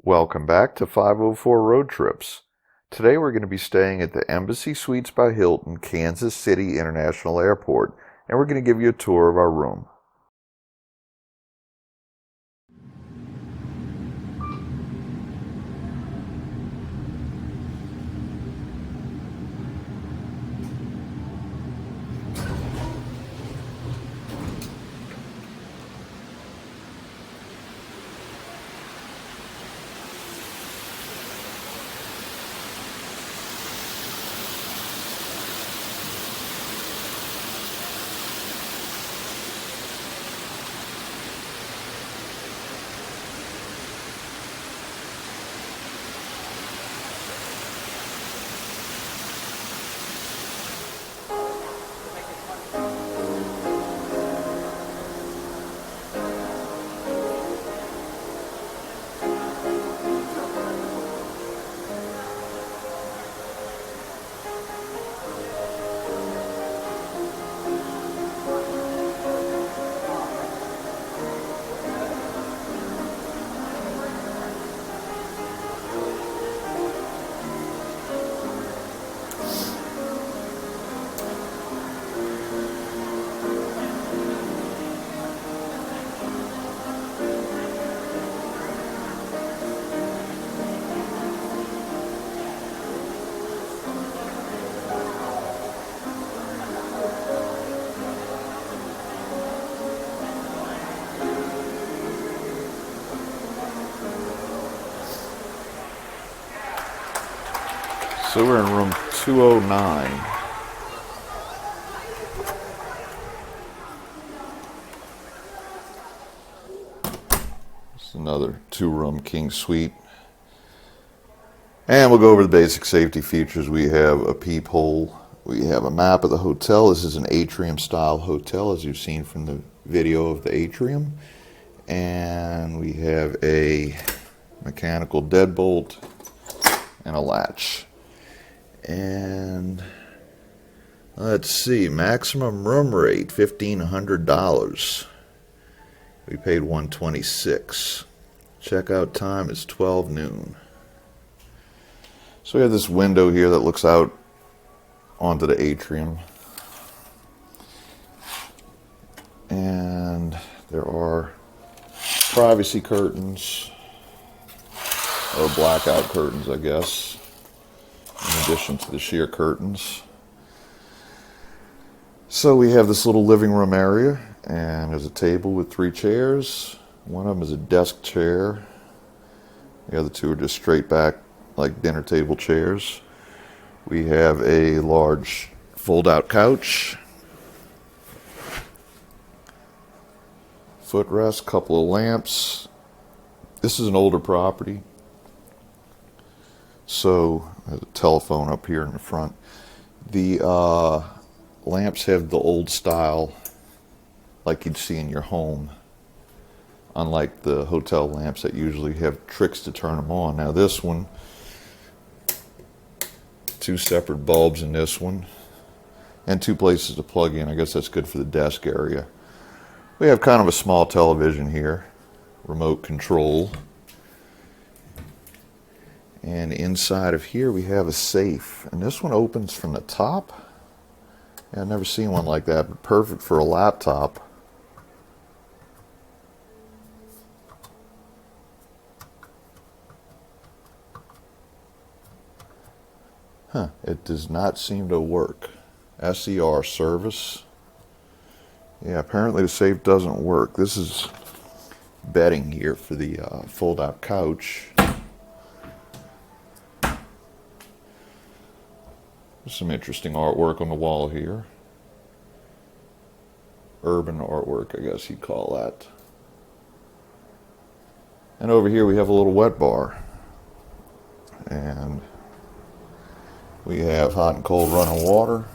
Welcome back to 504 Road Trips. Today we're going to be staying at the Embassy Suites by Hilton, Kansas City International Airport, and we're going to give you a tour of our room. So we're in room 209. It's another two-room king suite. And we'll go over the basic safety features. We have a peephole. We have a map of the hotel. This is an atrium style hotel, as you've seen from the video of the atrium. And we have a mechanical deadbolt and a latch. And let's see, maximum room rate $1,500. We paid $126. Checkout time is 12 noon. So we have this window here that looks out onto the atrium. And there are privacy curtains, or blackout curtains, I guess, in addition to the sheer curtains. So we have this little living room area, and there's a table with 3 chairs. One of them is a desk chair. The other 2 are just straight back, like dinner table chairs. We have a large fold-out couch, footrest, couple of lamps. This is an older property, so there's a telephone up here in the front. The lamps have the old style like you'd see in your home, unlike the hotel lamps that usually have tricks to turn them on. Now this one, 2 separate bulbs in this one, and 2 places to plug in. I guess that's good for the desk area. We have kind of a small television here, remote control. And inside of here we have a safe, and this one opens from the top. Yeah, I've never seen one like that, but perfect for a laptop. It does not seem to work. SER service. Yeah, apparently the safe doesn't work. This is bedding here for the fold-out couch. There's some interesting artwork on the wall here. Urban artwork, I guess you'd call that. And over here we have a little wet bar. And we have hot and cold running water.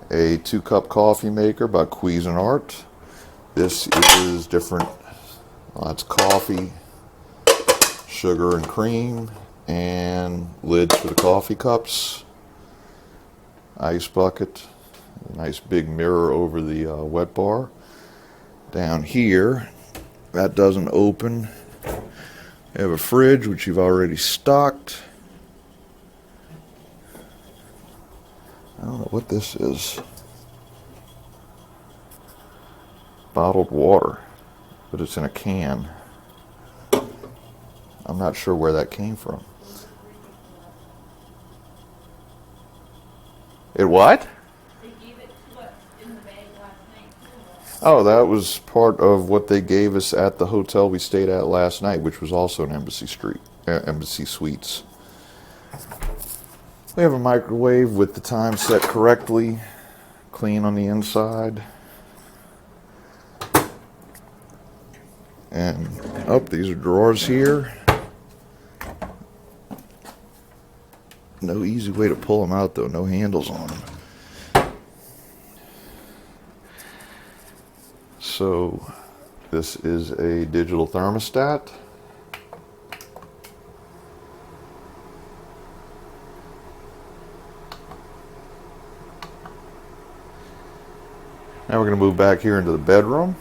A 2-cup coffee maker by Cuisinart. This is different. Well, that's coffee, sugar and cream, and lids for the coffee cups. Ice bucket. A nice big mirror over the wet bar. Down here, that doesn't open. We have a fridge, which you've already stocked. I don't know what this is. Bottled water, but it's in a can. I'm not sure where that came from. It what? They gave it to us in the bag last night. Oh, that was part of what they gave us at the hotel we stayed at last night, which was also an Embassy Suites. We have a microwave with the time set correctly, clean on the inside. And these are drawers here. No easy way to pull them out though, no handles on them. So this is a digital thermostat. Now we're going to move back here into the bedroom.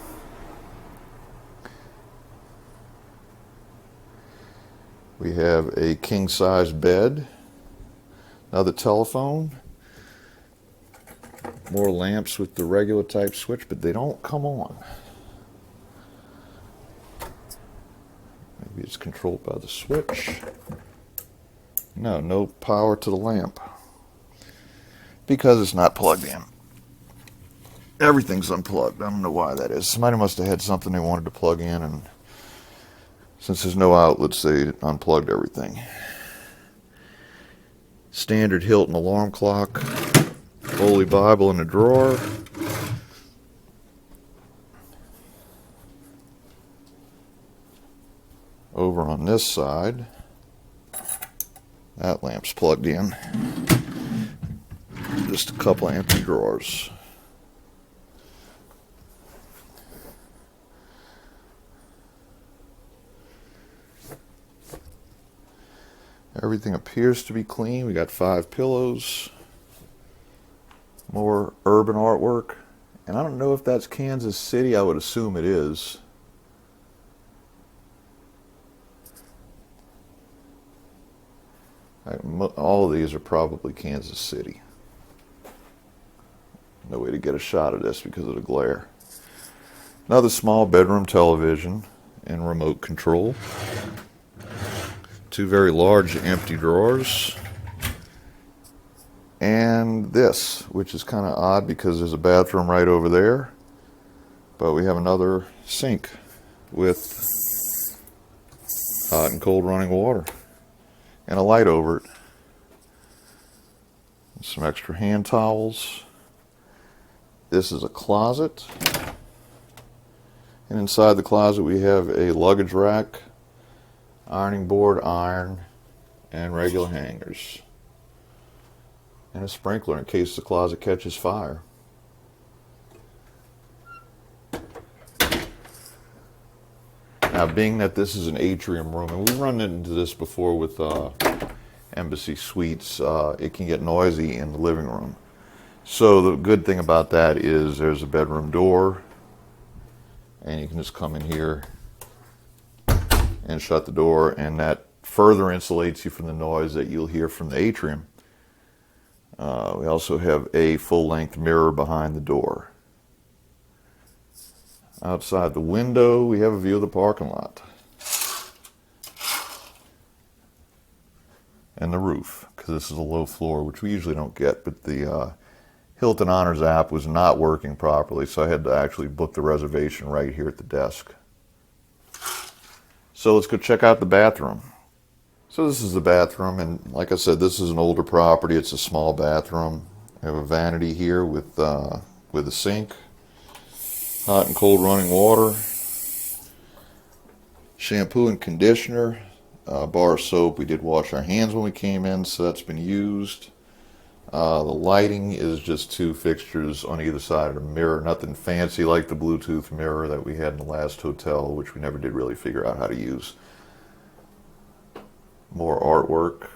We have a king-size bed, another telephone, more lamps with the regular type switch, but they don't come on. Maybe it's controlled by the switch. No power to the lamp because it's not plugged in. Everything's unplugged. I don't know why that is. Somebody must have had something they wanted to plug in, and since there's no outlets, they unplugged everything. Standard Hilton alarm clock. Holy Bible in a drawer. Over on this side, that lamp's plugged in. Just a couple of empty drawers. Everything appears to be clean. We got 5 pillows. More urban artwork. And I don't know if that's Kansas City. I would assume it is. All of these are probably Kansas City. No way to get a shot of this because of the glare. Another small bedroom television and remote control. 2 very large empty drawers. And this, which is kind of odd because there's a bathroom right over there. But we have another sink with hot and cold running water. And a light over it. Some extra hand towels. This is a closet. And inside the closet we have a luggage rack, ironing board, iron, and regular hangers. And a sprinkler in case the closet catches fire. Now, being that this is an atrium room, and we've run into this before with Embassy Suites, it can get noisy in the living room. So the good thing about that is there's a bedroom door, and you can just come in here and shut the door, and that further insulates you from the noise that you'll hear from the atrium. We also have a full-length mirror behind the door. Outside the window, we have a view of the parking lot. And the roof, because this is a low floor, which we usually don't get, but the Hilton Honors app was not working properly, so I had to actually book the reservation right here at the desk. So let's go check out the bathroom. So this is the bathroom, and like I said, this is an older property. It's a small bathroom. We have a vanity here with a sink, hot and cold running water, shampoo and conditioner, bar of soap. We did wash our hands when we came in, so that's been used. The lighting is just 2 fixtures on either side of the mirror. Nothing fancy like the Bluetooth mirror that we had in the last hotel, which we never did really figure out how to use. More artwork.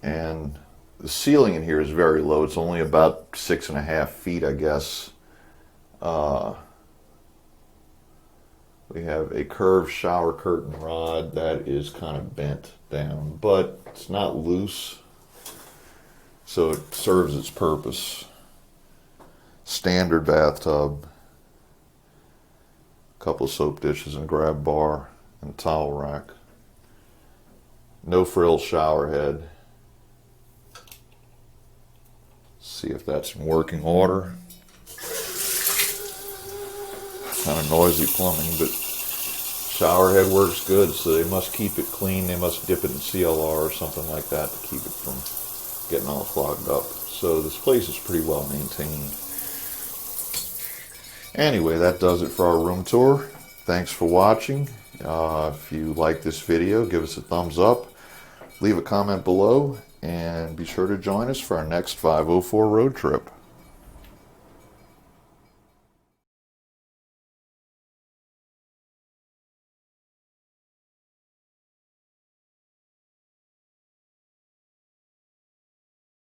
And the ceiling in here is very low. It's only about 6.5 feet, I guess. We have a curved shower curtain rod that is kind of bent down, but it's not loose, so it serves its purpose. Standard bathtub, a couple of soap dishes and a grab bar and a towel rack. No frills shower head. See if that's in working order. Kind of noisy plumbing, but shower head works good, so they must keep it clean. They must dip it in CLR or something like that to keep it from getting all clogged up. So this place is pretty well maintained. Anyway, that does it for our room tour. Thanks for watching. If you like this video, give us a thumbs up, leave a comment below, and be sure to join us for our next 504 road trip.